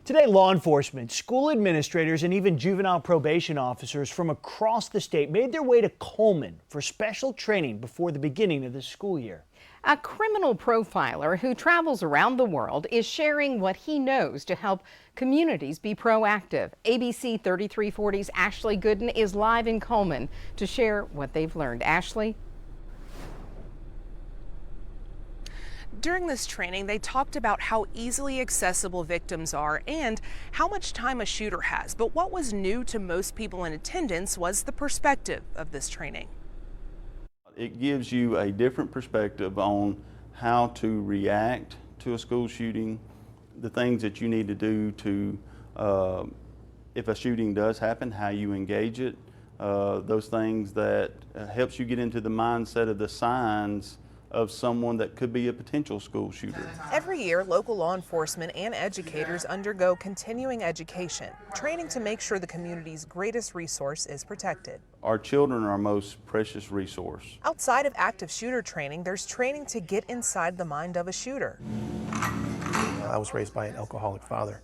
Today, law enforcement, school administrators, and even juvenile probation officers from across the state made their way to Cullman for special training before the beginning of the school year. A criminal profiler who travels around the world is sharing what he knows to help communities be proactive. ABC 3340's Ashley Gooden is live in Cullman to share what they've learned. Ashley? During this training, they talked about how easily accessible victims are and how much time a shooter has. But what was new to most people in attendance was the perspective of this training. It gives you a different perspective on how to react to a school shooting, the things that you need to do to, if a shooting does happen, how you engage it, those things that helps you get into the mindset of the signs of someone that could be a potential school shooter. Every year, local law enforcement and educators undergo continuing education, training to make sure the community's greatest resource is protected. Our children are our most precious resource. Outside of active shooter training, there's training to get inside the mind of a shooter. I was raised by an alcoholic father.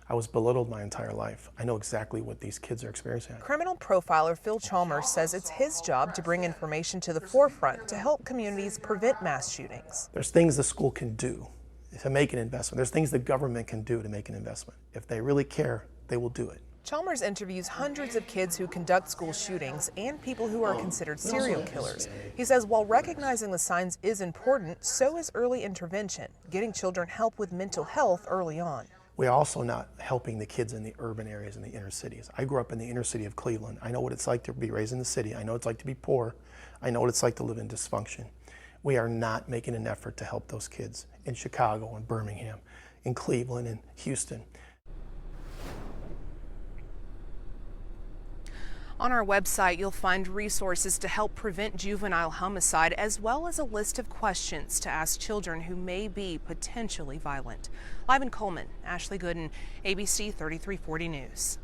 I was belittled my entire life. I know exactly what these kids are experiencing. Criminal profiler CHALMERS says it's his job to bring information to the forefront to help communities prevent mass shootings. There's things the school can do to make an investment. There's things the government can do to make an investment. If they really care, they will do it. CHALMERS interviews hundreds of kids who conduct school shootings and people who are considered serial killers. He says while recognizing the signs is important, so is early intervention, getting children help with mental health early on. We're also not helping the kids in the urban areas and the inner cities. I grew up in the inner city of Cleveland. I know what it's like to be raised in the city. I know what it's like to be poor. I know what it's like to live in dysfunction. We are not making an effort to help those kids in Chicago and Birmingham, in Cleveland and Houston. On our website, you'll find resources to help prevent juvenile homicide, as well as a list of questions to ask children who may be potentially violent. Live in Cullman, Ashley Gooden, ABC 3340 News.